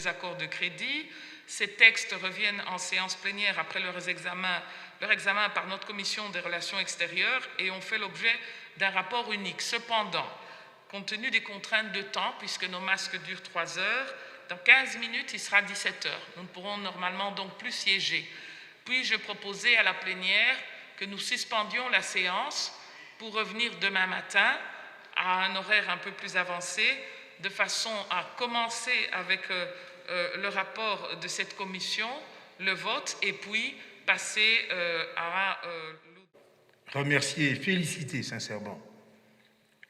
accords de crédit. Ces textes reviennent en séance plénière après leur examen par notre commission des relations extérieures et ont fait l'objet d'un rapport unique. Cependant, compte tenu des contraintes de temps, puisque nos masques durent 3 heures, dans 15 minutes, il sera 17 heures. Nous ne pourrons normalement donc plus siéger. Puis-je proposer à la plénière que nous suspendions la séance pour revenir demain matin à un horaire un peu plus avancé, de façon à commencer avec le rapport de cette commission, le vote, et puis passer à... Remercier et féliciter sincèrement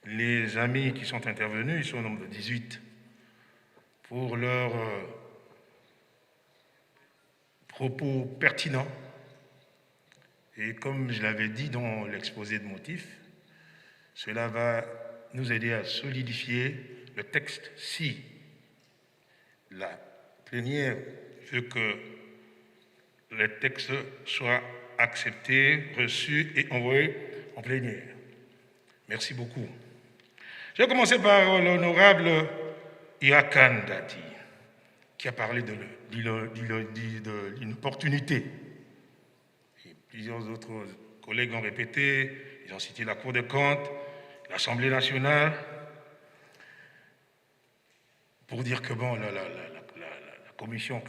les amis qui sont intervenus, ils sont au nombre de 18, pour leurs propos pertinents. Et comme je l'avais dit dans l'exposé de motifs, cela va nous aider à solidifier le texte si la plénière veut que le texte soit accepté, reçu et envoyé en plénière. Merci beaucoup. Je vais commencer par l'honorable Irakan Dati, qui a parlé de l'inopportunité. Plusieurs autres collègues ont répété, ils ont cité la Cour des comptes, l'Assemblée nationale, pour dire que bon, la commission,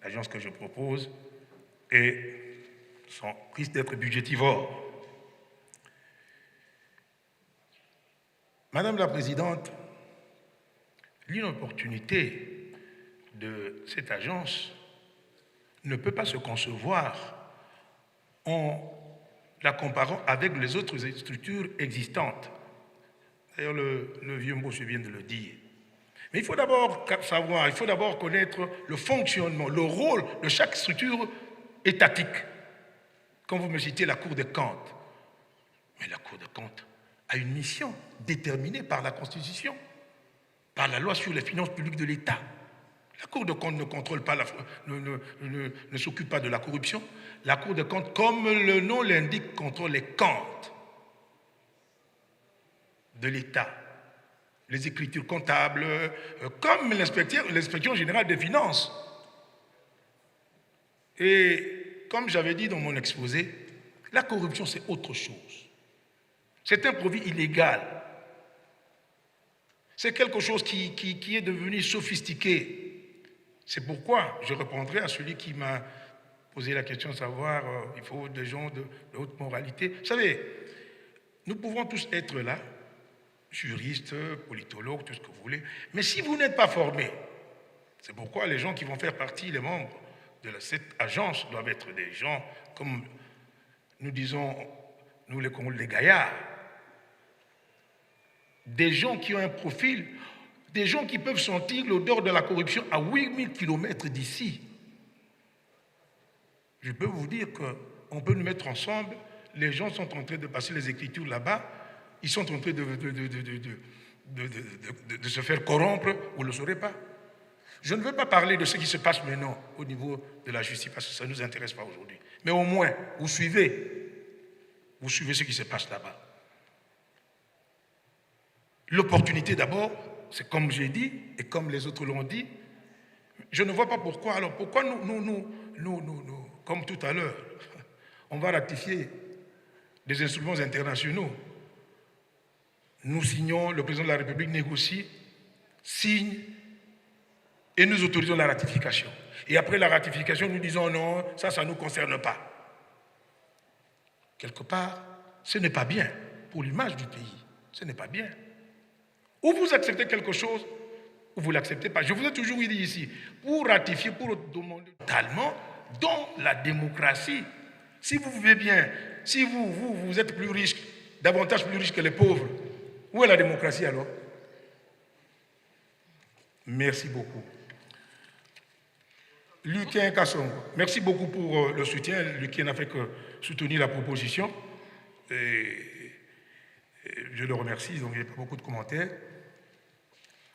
l'agence que je propose, risque d'être budgétivore. Madame la Présidente, l'inopportunité de cette agence ne peut pas se concevoir en la comparant avec les autres structures existantes. D'ailleurs, le vieux mot, je viens de le dire. Mais il faut d'abord savoir, il faut d'abord connaître le fonctionnement, le rôle de chaque structure étatique. Quand vous me citez la Cour des comptes, mais la Cour des comptes a une mission déterminée par la Constitution, par la loi sur les finances publiques de l'État. La Cour des comptes ne contrôle pas, ne s'occupe pas de la corruption. La Cour des comptes, comme le nom l'indique, contrôle les comptes de l'État, les écritures comptables, comme l'inspection générale des finances. Et comme j'avais dit dans mon exposé, la corruption, c'est autre chose. C'est un profit illégal. C'est quelque chose qui est devenu sophistiqué. C'est pourquoi je répondrai à celui qui m'a posé la question de savoir il faut des gens de haute moralité. Vous savez, nous pouvons tous être là, juristes, politologues, tout ce que vous voulez, mais si vous n'êtes pas formés, c'est pourquoi les gens qui vont faire partie, les membres de cette agence, doivent être des gens, comme nous disons, nous les gaillards, des gens qui ont un profil, des gens qui peuvent sentir l'odeur de la corruption à 8000 km d'ici. Je peux vous dire qu'on peut nous mettre ensemble, les gens sont en train de passer les écritures là-bas, ils sont en train de se faire corrompre, vous ne le saurez pas. Je ne veux pas parler de ce qui se passe maintenant au niveau de la justice, parce que ça ne nous intéresse pas aujourd'hui. Mais au moins, vous suivez ce qui se passe là-bas. L'opportunité d'abord, c'est comme j'ai dit, et comme les autres l'ont dit, je ne vois pas pourquoi. Alors pourquoi nous comme tout à l'heure, on va ratifier des instruments internationaux. Nous signons, le président de la République négocie, signe, et nous autorisons la ratification. Et après la ratification, nous disons non, ça ne nous concerne pas. Quelque part, ce n'est pas bien pour l'image du pays. Ce n'est pas bien. Ou vous acceptez quelque chose, ou vous ne l'acceptez pas. Je vous ai toujours dit ici, pour ratifier, pour demander totalement, dans la démocratie, si vous vivez bien, si vous êtes plus riche, davantage plus riche que les pauvres, où est la démocratie alors? Merci beaucoup. Lucien Kassongo, merci beaucoup pour le soutien. Lucien n'a fait que soutenir la proposition. Et je le remercie, donc il n'y a pas beaucoup de commentaires.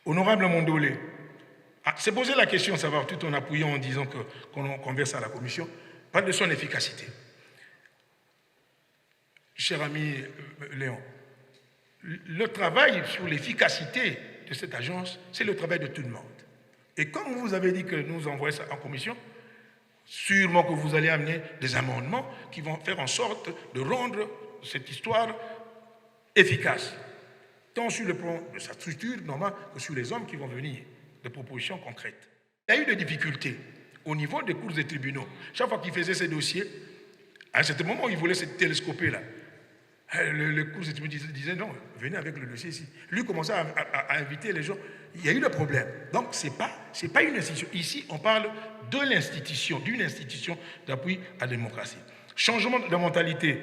Honorable Mondolé, c'est posé la question, savoir, tout en appuyant en disant qu'on converse à la commission, parle de son efficacité. Cher ami Léon, le travail sur l'efficacité de cette agence, c'est le travail de tout le monde. Et comme vous avez dit que nous envoyons ça en commission, sûrement que vous allez amener des amendements qui vont faire en sorte de rendre cette histoire efficace, tant sur le plan de sa structure normale que sur les hommes qui vont venir, des propositions concrètes. Il y a eu des difficultés au niveau des cours des tribunaux. Chaque fois qu'ils faisaient ces dossiers, à un certain moment, ils voulaient se télescoper là. Le cours des tribunaux disait non, venez avec le dossier ici. Lui commençait à inviter les gens. Il y a eu des problèmes. Donc, ce n'est pas une institution. Ici, on parle de l'institution, d'une institution d'appui à la démocratie. Changement de mentalité,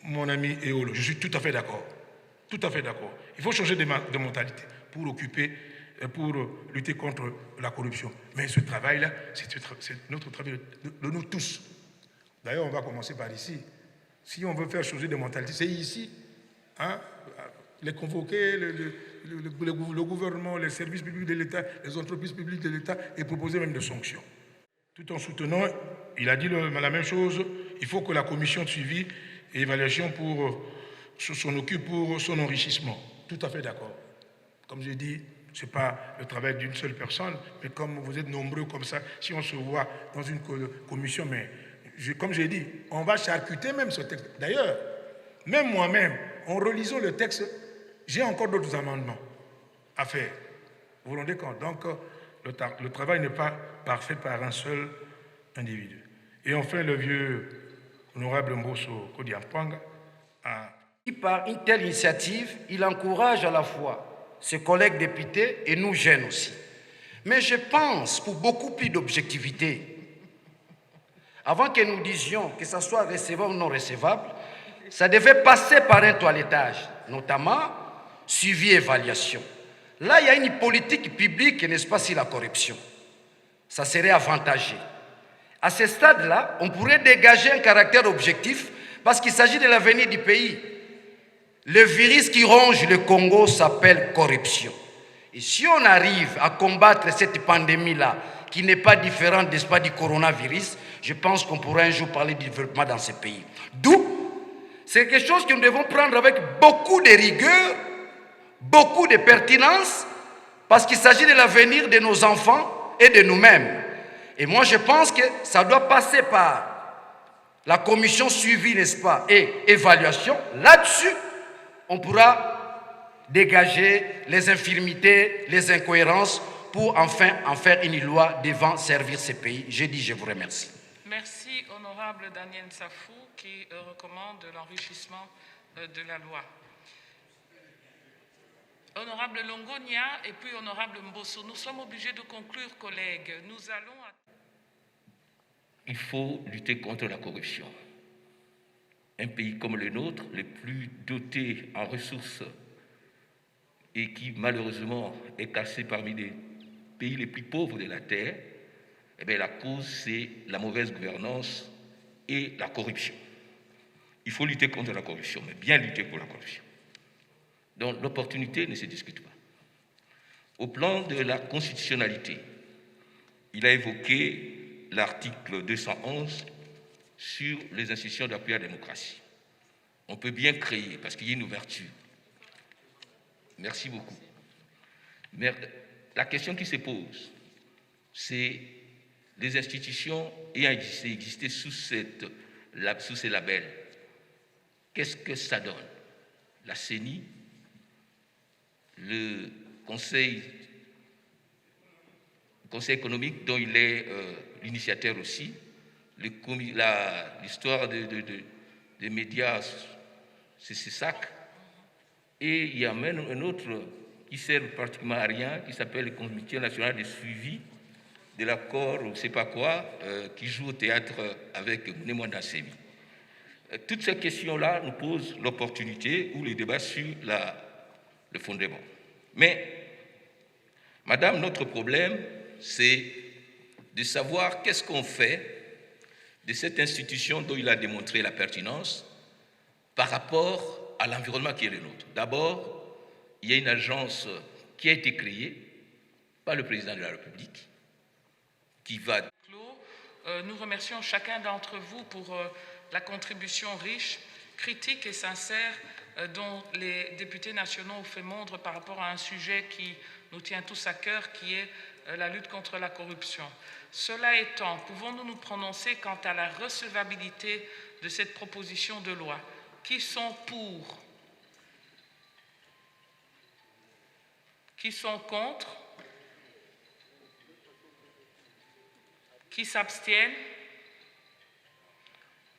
mon ami Eolo, je suis tout à fait d'accord. Tout à fait d'accord. Il faut changer de mentalité pour lutter contre la corruption. Mais ce travail-là, c'est notre travail de nous tous. D'ailleurs, on va commencer par ici. Si on veut faire changer de mentalité, c'est ici. Hein, les convoquer, le gouvernement, les services publics de l'État, les entreprises publiques de l'État et proposer même des sanctions. Tout en soutenant, il a dit la même chose, il faut que la commission de suivi et évaluation s'en occupe pour son enrichissement. Tout à fait d'accord. Comme je dis, ce n'est pas le travail d'une seule personne, mais comme vous êtes nombreux comme ça, si on se voit dans une commission, mais comme j'ai dit, on va charcuter même ce texte. D'ailleurs, même moi-même, en relisant le texte, j'ai encore d'autres amendements à faire. Vous vous rendez compte? Donc, le travail n'est pas parfait par un seul individu. Et enfin, le vieux honorable Mbosso Kodiampanga a... Par une telle initiative, il encourage à la fois ses collègues députés et nous jeunes aussi. Mais je pense, pour beaucoup plus d'objectivité, avant que nous disions que ça soit recevable ou non recevable, ça devait passer par un toilettage, notamment suivi et évaluation. Là, il y a une politique publique, n'est-ce pas, sur la corruption. Ça serait avantageux. À ce stade-là, on pourrait dégager un caractère objectif parce qu'il s'agit de l'avenir du pays. Le virus qui ronge le Congo s'appelle corruption. Et si on arrive à combattre cette pandémie-là, qui n'est pas différente, n'est-ce pas, du coronavirus, je pense qu'on pourra un jour parler du développement dans ce pays. D'où, c'est quelque chose que nous devons prendre avec beaucoup de rigueur, beaucoup de pertinence, parce qu'il s'agit de l'avenir de nos enfants et de nous-mêmes. Et moi, je pense que ça doit passer par la commission suivi, n'est-ce pas, et évaluation. Là-dessus, on pourra dégager les infirmités, les incohérences pour enfin en faire une loi devant servir ce pays. J'ai dit, je vous remercie. Merci, honorable Daniel Safou, qui recommande l'enrichissement de la loi. Honorable Longonia et puis honorable Mbosso, nous sommes obligés de conclure, collègues. Nous allons... Il faut lutter contre la corruption. Un pays comme le nôtre, le plus doté en ressources et qui malheureusement est classé parmi les pays les plus pauvres de la Terre, eh bien, la cause, c'est la mauvaise gouvernance et la corruption. Il faut lutter contre la corruption, mais bien lutter contre la corruption. Donc l'opportunité ne se discute pas. Au plan de la constitutionnalité, il a évoqué l'article 211 sur les institutions d'appui à la démocratie. On peut bien créer, parce qu'il y a une ouverture. Merci beaucoup. Mais la question qui se pose, c'est les institutions ayant existé sous ces labels. Qu'est-ce que ça donne? La CENI, le Conseil économique dont il est l'initiateur aussi, l'histoire des médias, c'est SAC, et il y a même un autre qui sert pratiquement à rien, qui s'appelle le Comité national de suivi de l'accord, ou je ne sais pas quoi, qui joue au théâtre avec Mnemwanda Semi. Toutes ces questions-là nous posent l'opportunité ou les débats sur le fondement. Mais, madame, notre problème, c'est de savoir qu'est-ce qu'on fait de cette institution dont il a démontré la pertinence par rapport à l'environnement qui est le nôtre. D'abord, il y a une agence qui a été créée par le président de la République qui va... Nous remercions chacun d'entre vous pour la contribution riche, critique et sincère dont les députés nationaux ont fait montre par rapport à un sujet qui nous tient tous à cœur, qui est la lutte contre la corruption. Cela étant, pouvons-nous nous prononcer quant à la recevabilité de cette proposition de loi? Qui sont pour? Qui sont contre? Qui s'abstiennent?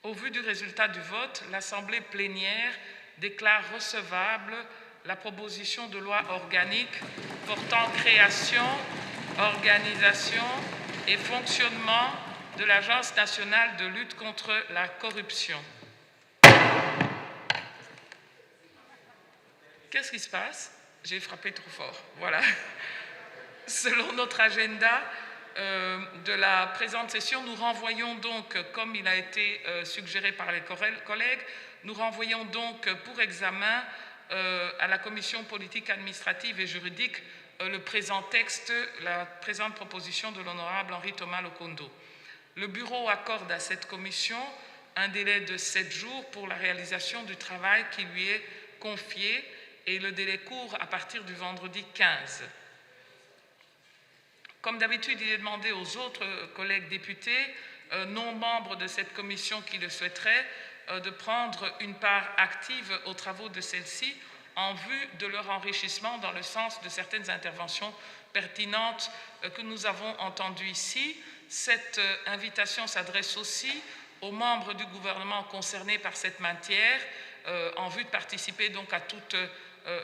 Au vu du résultat du vote, l'Assemblée plénière déclare recevable la proposition de loi organique portant création, organisation et fonctionnement de l'Agence nationale de lutte contre la corruption. Qu'est-ce qui se passe? J'ai frappé trop fort. Voilà. Selon notre agenda de la présente session, nous renvoyons donc, comme il a été suggéré par les collègues, nous renvoyons donc pour examen à la commission politique, administrative et juridique le présent texte, la présente proposition de l'honorable Henri-Thomas Lokondo. Le bureau accorde à cette commission un délai de 7 jours pour la réalisation du travail qui lui est confié et le délai court à partir du vendredi 15. Comme d'habitude, il est demandé aux autres collègues députés, non membres de cette commission qui le souhaiteraient, de prendre une part active aux travaux de celle-ci en vue de leur enrichissement dans le sens de certaines interventions pertinentes que nous avons entendues ici. Cette invitation s'adresse aussi aux membres du gouvernement concernés par cette matière en vue de participer donc à toutes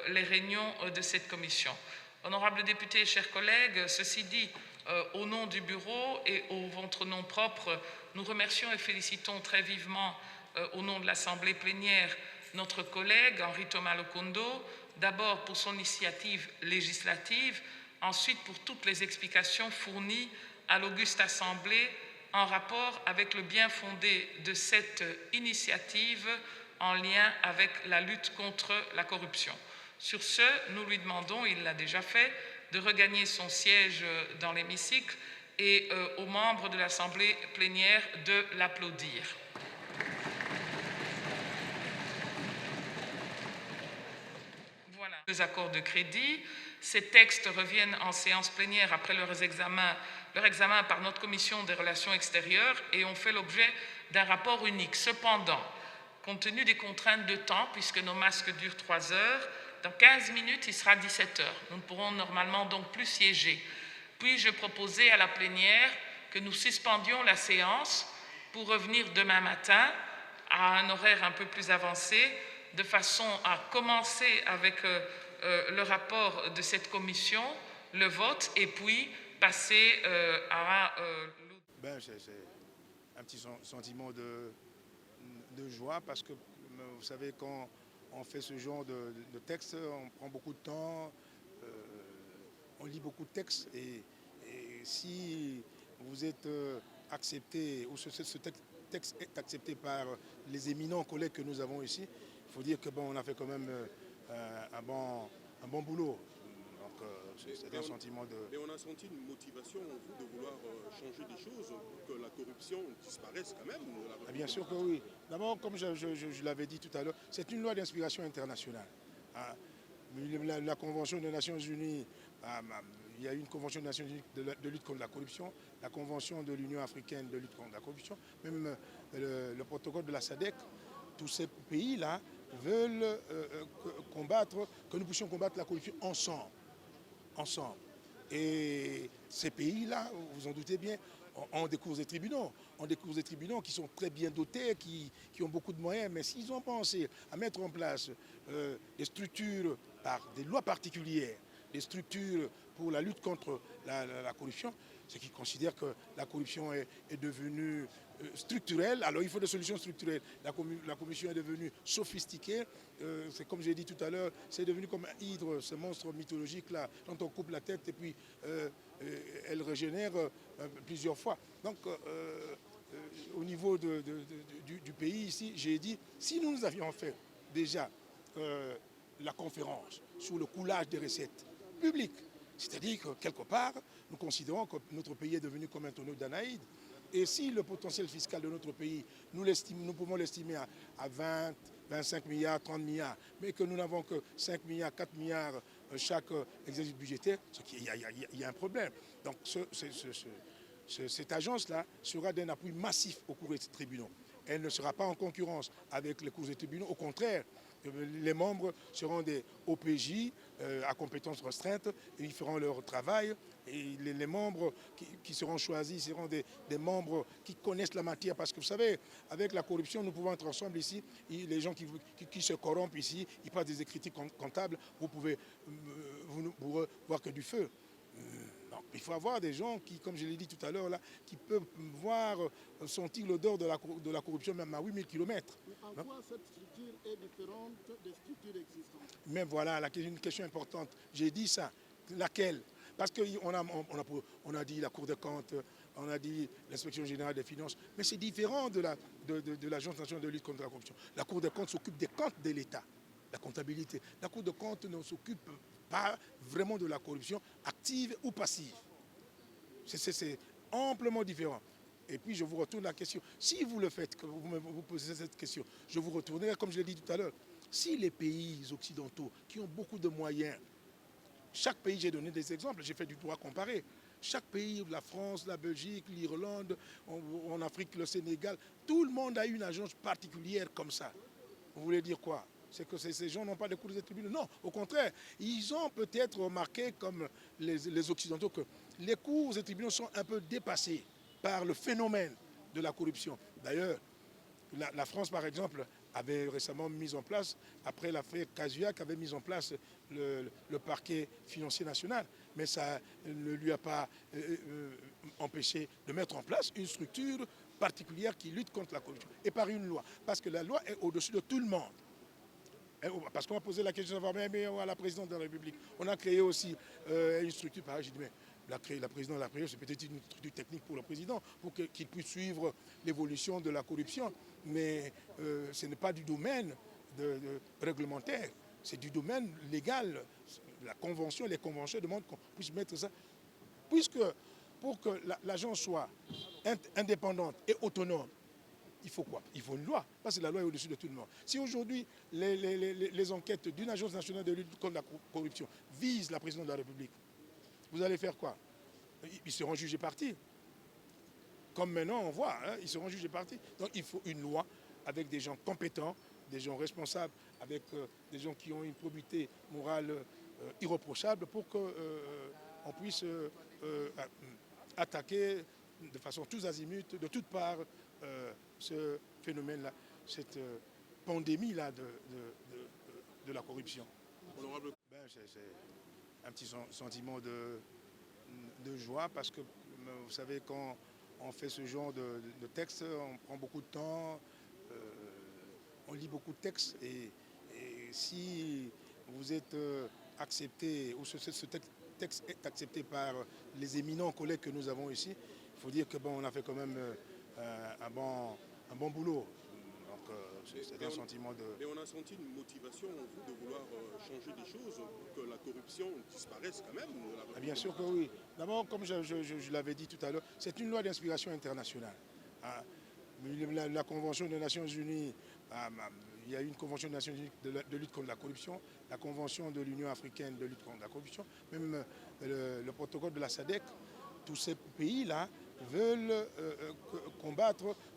les réunions de cette commission. Honorables députés et chers collègues, ceci dit, au nom du bureau et au votre nom propre, nous remercions et félicitons très vivement au nom de l'Assemblée plénière notre collègue Henri-Thomas Lokondo, d'abord pour son initiative législative, ensuite pour toutes les explications fournies à l'auguste Assemblée en rapport avec le bien fondé de cette initiative en lien avec la lutte contre la corruption. Sur ce, nous lui demandons, il l'a déjà fait, de regagner son siège dans l'hémicycle et aux membres de l'Assemblée plénière de l'applaudir. Voilà. Les accords de crédit. Ces textes reviennent en séance plénière après leur examen par notre commission des relations extérieures et ont fait l'objet d'un rapport unique. Cependant, compte tenu des contraintes de temps, puisque nos masques durent 3 heures, dans 15 minutes, il sera 17 heures. Nous ne pourrons normalement donc plus siéger. Puis-je proposer à la plénière que nous suspendions la séance pour revenir demain matin à un horaire un peu plus avancé, de façon à commencer avec le rapport de cette commission, le vote, et puis passer à... C'est un petit sentiment de joie parce que, vous savez, quand on fait ce genre de texte, on prend beaucoup de temps, on lit beaucoup de textes et si vous êtes accepté, ou ce texte est accepté par les éminents collègues que nous avons ici, il faut dire que on a fait quand même un bon boulot. Donc c'est un sentiment de... Mais on a senti une motivation en vous de vouloir changer des choses pour que la corruption disparaisse quand même. Bien sûr que oui. D'abord, comme je l'avais dit tout à l'heure, c'est une loi d'inspiration internationale. La Convention des Nations Unies, il y a une Convention des Nations Unies de lutte contre la corruption, la Convention de l'Union africaine de lutte contre la corruption, même le protocole de la SADC. Tous ces pays-là veulent que nous puissions combattre la corruption ensemble. Et ces pays-là, vous en doutez bien, ont des cours des tribunaux. Ont des cours des tribunaux qui sont très bien dotés, qui ont beaucoup de moyens. Mais s'ils ont pensé à mettre en place des structures par des lois particulières, des structures pour la lutte contre la corruption, c'est qu'ils considèrent que la corruption est devenue structurelle. Alors il faut des solutions structurelles. La commission est devenue sophistiquée. C'est comme j'ai dit tout à l'heure, c'est devenu comme un hydre, ce monstre mythologique là, dont on coupe la tête et puis elle régénère plusieurs fois. Donc au niveau du pays ici, j'ai dit, si nous avions fait déjà la conférence sur le coulage des recettes publiques, c'est-à-dire que quelque part, nous considérons que notre pays est devenu comme un tonneau d'Anaïde. Et si le potentiel fiscal de notre pays, nous pouvons l'estimer à 20, 25 milliards, 30 milliards, mais que nous n'avons que 5 milliards, 4 milliards chaque exercice budgétaire, il y a un problème. Donc cette agence-là sera d'un appui massif aux cours et tribunaux. Elle ne sera pas en concurrence avec les cours et tribunaux. Au contraire, les membres seront des OPJ à compétences restreintes, et ils feront leur travail. Et les membres qui seront choisis seront des membres qui connaissent la matière. Parce que vous savez, avec la corruption, nous pouvons être ensemble ici. Les gens qui se corrompent ici, ils passent des écritures comptables. Vous pouvez vous voir que du feu. Donc, il faut avoir des gens qui, comme je l'ai dit tout à l'heure, là, qui peuvent voir, sentir l'odeur de la corruption même à 8000 km. En quoi cette structure est différente des structures existantes? Mais voilà, une question importante. J'ai dit ça. Laquelle? Parce qu'on a dit la Cour des comptes, on a dit l'inspection générale des finances, mais c'est différent de l'Agence nationale de lutte contre la corruption. La Cour des comptes s'occupe des comptes de l'État, la comptabilité. La Cour des comptes ne s'occupe pas vraiment de la corruption active ou passive. C'est amplement différent. Et puis je vous retourne la question. Si vous le faites, que vous posez cette question, je vous retournerai, comme je l'ai dit tout à l'heure, si les pays occidentaux qui ont beaucoup de moyens, chaque pays, j'ai donné des exemples, j'ai fait du droit comparé, chaque pays, la France, la Belgique, l'Irlande, en Afrique, le Sénégal, tout le monde a une agence particulière comme ça. Vous voulez dire quoi? C'est que ces gens n'ont pas de cours et tribunaux? Non, au contraire, ils ont peut-être remarqué, comme les Occidentaux, que les cours et tribunaux sont un peu dépassés par le phénomène de la corruption. D'ailleurs, la France, par exemple, avait récemment mis en place, après l'affaire Cahuzac, avait mis en place le parquet financier national. Mais ça ne lui a pas empêché de mettre en place une structure particulière qui lutte contre la corruption. Et par une loi. Parce que la loi est au-dessus de tout le monde. Parce qu'on a posé la question de savoir, mais à la présidente de la République, on a créé aussi une structure, pareil, j'ai dit, mais la présidente de la République, c'est peut-être une structure technique pour le président, pour qu'il puisse suivre l'évolution de la corruption, mais ce n'est pas du domaine réglementaire, c'est du domaine légal. La convention, les conventions demandent qu'on puisse mettre ça. Puisque pour que l'agence soit indépendante et autonome, il faut quoi? Il faut une loi, parce que la loi est au-dessus de tout le monde. Si aujourd'hui, les enquêtes d'une agence nationale de lutte contre la corruption visent la présidente de la République, vous allez faire quoi? Ils seront jugés partis. Comme maintenant, on voit, hein, ils seront jugés partis. Donc il faut une loi avec des gens compétents, des gens responsables, avec des gens qui ont une probité morale irréprochable pour qu'on puisse attaquer de façon tous azimuts, de toutes parts, ce phénomène-là, cette pandémie-là de la corruption. C'est un petit sentiment de joie parce que, vous savez, quand on fait ce genre de texte, on prend beaucoup de temps, on lit beaucoup de textes et si vous êtes accepté, ou ce texte est accepté par les éminents collègues que nous avons ici, il faut dire que bon, on a fait quand même un bon boulot. Donc c'est un sentiment de... Mais on a senti une motivation en vous de vouloir changer des choses, pour que la corruption disparaisse quand même. Bien sûr que oui. D'abord, comme je l'avais dit tout à l'heure, c'est une loi d'inspiration internationale. La Convention des Nations Unies, il y a une Convention des Nations Unies de lutte contre la corruption, la Convention de l'Union africaine de lutte contre la corruption, même le protocole de la SADC. Tous ces pays-là veulent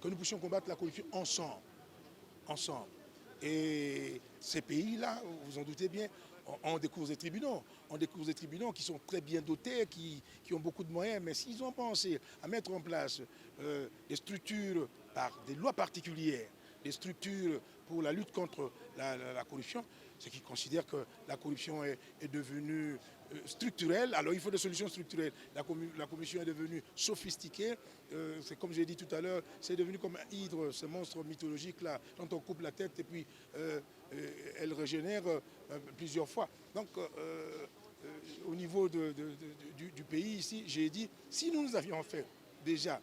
que nous puissions combattre la corruption ensemble. Et ces pays-là, vous en doutez bien, ont des cours et tribunaux. Ont des cours et tribunaux qui sont très bien dotés, qui ont beaucoup de moyens. Mais s'ils ont pensé à mettre en place des structures par des lois particulières, des structures pour la lutte contre la corruption, c'est qu'ils considèrent que la corruption est devenue structurelle. Alors il faut des solutions structurelles. La commission est devenue sophistiquée. C'est comme j'ai dit tout à l'heure, c'est devenu comme un hydre, ce monstre mythologique-là, dont on coupe la tête et puis elle régénère plusieurs fois. Donc au niveau du pays ici, j'ai dit, si nous avions fait déjà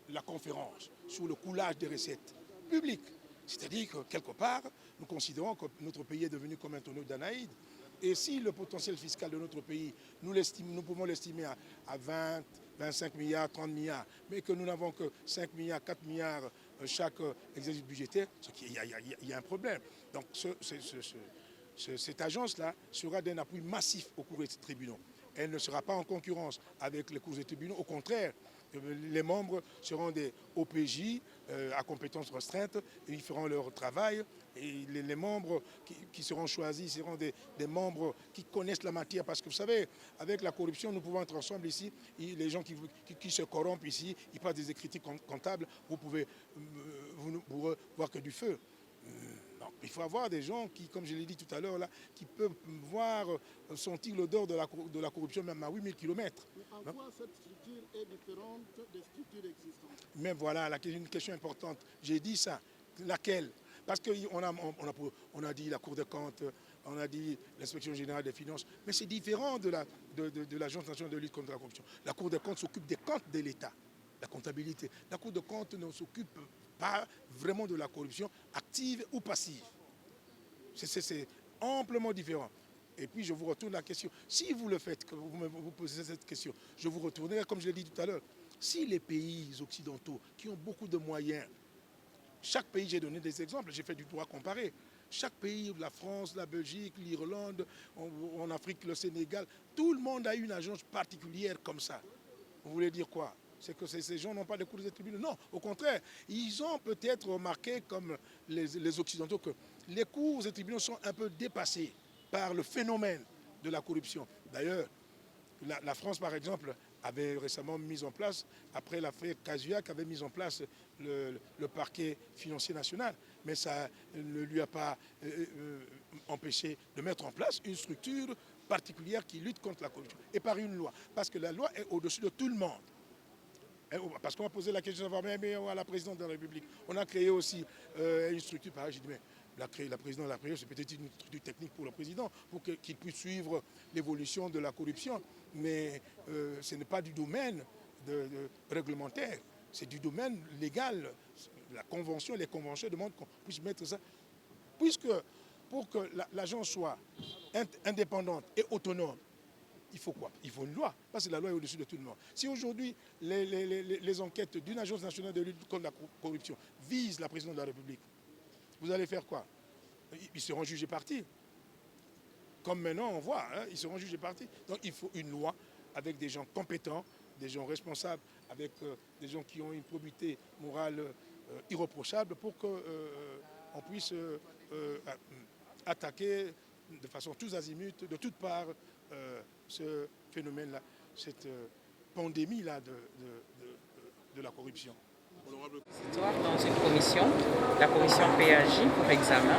la conférence sur le coulage des recettes publiques, c'est-à-dire que quelque part, nous considérons que notre pays est devenu comme un tonneau d'Anaïde. Et si le potentiel fiscal de notre pays, nous pouvons l'estimer à 20, 25 milliards, 30 milliards, mais que nous n'avons que 5 milliards, 4 milliards chaque exercice budgétaire, il y a un problème. Donc Cette agence-là sera d'un appui massif aux cours et tribunaux. Elle ne sera pas en concurrence avec les cours et tribunaux. Au contraire, les membres seront des OPJ à compétences restreintes, et ils feront leur travail. Et les membres qui seront choisis seront des membres qui connaissent la matière. Parce que vous savez, avec la corruption, nous pouvons être ensemble ici. Les gens qui se corrompent ici, ils passent des écritures comptables. Vous pouvez vous voir que du feu. Non, il faut avoir des gens qui, comme je l'ai dit tout à l'heure, là, qui peuvent voir, sentir l'odeur de la corruption même à 8000 km. En quoi cette structure est différente des structures existantes? Mais voilà, une question importante. J'ai dit ça. Laquelle? Parce qu'on a dit la Cour des comptes, on a dit l'inspection générale des finances, mais c'est différent de l'Agence nationale de lutte contre la corruption. La Cour des comptes s'occupe des comptes de l'État, la comptabilité. La Cour des comptes ne s'occupe pas vraiment de la corruption active ou passive. C'est amplement différent. Et puis je vous retourne la question. Si vous le faites, que vous posez cette question, je vous retournerai, comme je l'ai dit tout à l'heure, si les pays occidentaux qui ont beaucoup de moyens, chaque pays, j'ai donné des exemples, j'ai fait du droit comparé, chaque pays, la France, la Belgique, l'Irlande, en Afrique, le Sénégal, tout le monde a une agence particulière comme ça. Vous voulez dire quoi? C'est que ces gens n'ont pas de cours et tribunaux. Non, au contraire, ils ont peut-être remarqué, comme les Occidentaux, que les cours et tribunaux sont un peu dépassés par le phénomène de la corruption. D'ailleurs, la France, par exemple, avait récemment mis en place, après l'affaire Cahuzac, avait mis en place le parquet financier national. Mais ça ne lui a pas empêché de mettre en place une structure particulière qui lutte contre la corruption. Et par une loi. Parce que la loi est au-dessus de tout le monde. Parce qu'on m'a posé la question de savoir, mais à la présidente de la République, on a créé aussi une structure pareille. J'ai dit, mais la présidente de la République, c'est peut-être une structure technique pour le président, pour qu'il puisse suivre l'évolution de la corruption. Mais ce n'est pas du domaine réglementaire, c'est du domaine légal. La convention, les conventions demandent qu'on puisse mettre ça. Puisque pour que l'agence soit indépendante et autonome, il faut quoi? Il faut une loi, parce que la loi est au-dessus de tout le monde. Si aujourd'hui, les enquêtes d'une agence nationale de lutte contre la corruption visent la présidente de la République, vous allez faire quoi? Ils seront jugés partis. Comme maintenant, on voit, hein, ils seront jugés partis. Donc il faut une loi avec des gens compétents, des gens responsables, avec des gens qui ont une probité morale irréprochable pour qu'on puisse attaquer de façon tous azimuts, de toutes parts, ce phénomène-là, cette pandémie-là de la corruption. Dans une commission, la commission PAJ pour examen,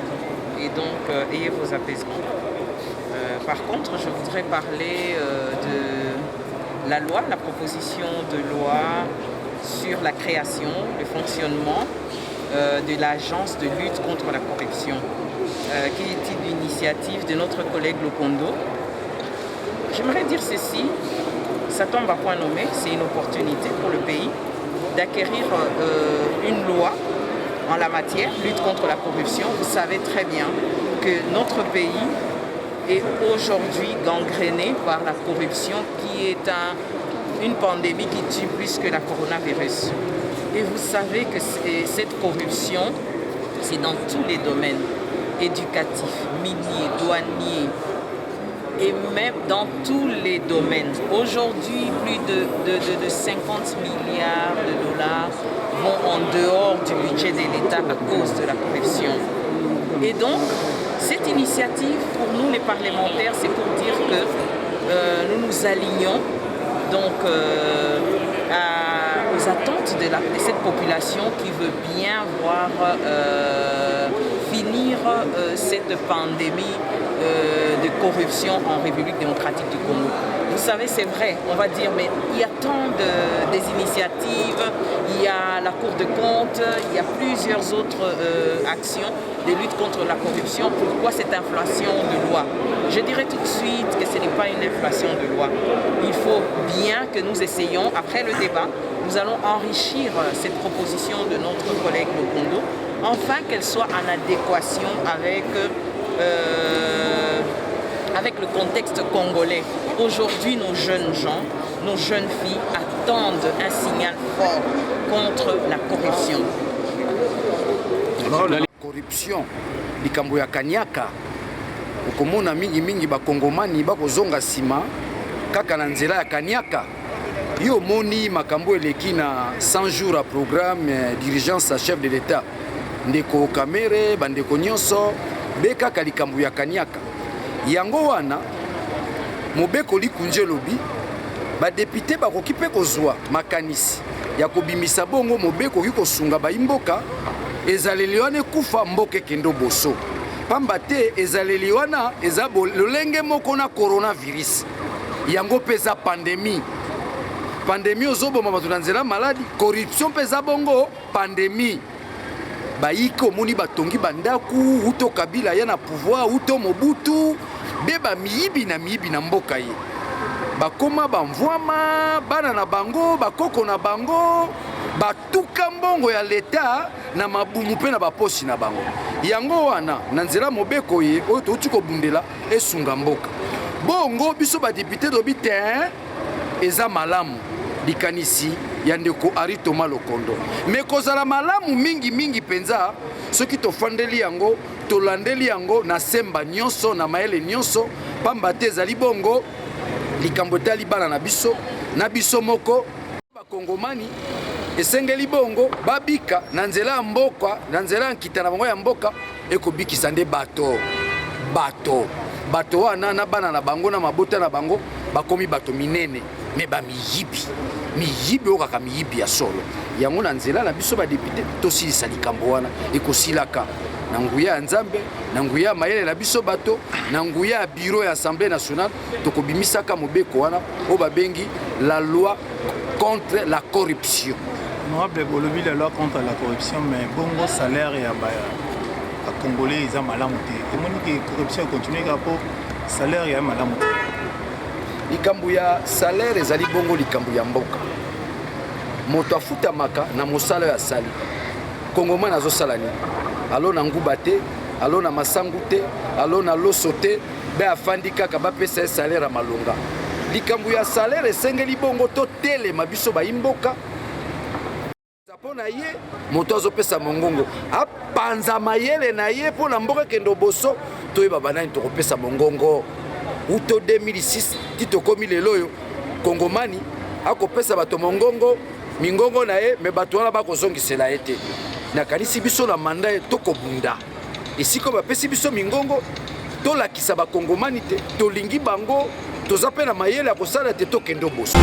et donc ayez vos apaisements. Par contre, je voudrais parler de la loi, la proposition de loi sur la création, le fonctionnement de l'agence de lutte contre la corruption, qui est une initiative de notre collègue Lokondo. J'aimerais dire ceci, ça tombe à point nommé, c'est une opportunité pour le pays d'acquérir une loi en la matière, lutte contre la corruption. Vous savez très bien que notre pays est aujourd'hui gangréné par la corruption qui est une pandémie qui tue plus que la coronavirus. Et vous savez que cette corruption, c'est dans tous les domaines, éducatifs, miniers, douaniers, et même dans tous les domaines. Aujourd'hui, plus de 50 milliards de dollars vont en dehors du budget de l'État à cause de la corruption. Et donc, cette initiative, pour nous les parlementaires, c'est pour dire que nous nous alignons donc, aux attentes de cette population qui veut bien voir finir cette pandémie de corruption en République démocratique du Congo. Vous savez, c'est vrai, on va dire, mais il y a tant des initiatives, il y a la Cour des comptes, il y a plusieurs autres actions de lutte contre la corruption. Pourquoi cette inflation de loi? Je dirais tout de suite que ce n'est pas une inflation de loi. Il faut bien que nous essayions, après le débat, nous allons enrichir cette proposition de notre collègue Lokondo, afin qu'elle soit en adéquation avec le contexte congolais. Aujourd'hui, nos jeunes gens, nos jeunes filles attendent un signal fort contre la corruption. La corruption, likambo ya kanyaka, okomona mingi bakongomani bakozonga nsima kaka na nzela ya kaniaka. Yo moni makambo eleki na 100 jours à programme dirigence à chef de l'État ndeko Kamere bandeko nyonso bekaka likambo ya kaniaka. Yango wana mobeko likunje lobi badepute bakoki mpe kozwa makanisi ya kobimisa bongo mobeko koki kosunga baimboka ezaleli wana ekufa mboka ekendo boso pamba te ezaleli wana eza lolenge moko na coronavirus yango mpe eza pandémie ozoboma bato na nzela maladi corruption mpe eza bongo pandémie bayiki omoni batongi bandaku uto Kabila ya na pouvoir uto Mobutu be bamiyibi na mboka ye bakoma bamvwama bana na bango bakoko na bango batuka mbongo ya leta na mabumu mpe na baposi na bango. Yango wana na nzela mobeko ye oyo touti kobundela esunga mboka bongo biso badepute dobi te eza malamu likanisi ya ndeko Aritoma Lokondo me kozala malamu mingi penza soki tofandeli yango tolandeli yango na semba nyonso na mayele nyonso pamba te ezali bongo likambo etali bana na biso moko bakongomani esengeli bongo babika na nzela ya mboka na nzela ya nkita na bango ya mboka ekobikisa nde bato wana na bana na bango na mabota na bango bakomi bato minene me miyibi oyo kaka miyibi ya solo. Yango na nzela na biso badepute tosilisa likambo wana ekosilaka na nguya ya Nzambe na nguya ya mayele na biso bato na nguya ya bureau ya Assemblée nationale tokobimisaka mobeko wana oyo babengi la loi contre la corruption. Honorable bolobi la loi contre la corruption mais bongo salaire ya Congolais eza malamu te emoni ke corruption continue kapo salaire ya malamu te. Likambo ya salaire ezali bongo likambo ya mboka moto afutamaka na mosala ya sali kongomani azosala nini alo na nguba te alo na masangu te alo na loso te be afandi kaka bapesa salaire ya malonga. Likambo ya salaire esengeli bongo totelema biso bayimboka mpo na ye moto azopesa mongongo apanza mayele na ye mpo na mboka kendo boso toyeba banani tokopesa mongongo uto 2006 ti tokomi lelo oyo kongomani akopesa bato mongongo mingongo na ye me bato wana bakozongisela ye te nakanisi biso na manda ye tokobunda esika bapesi biso mingongo tolakisa bakongomani te tolingi bango toza mpe na mayele ya kosala te tokende boso.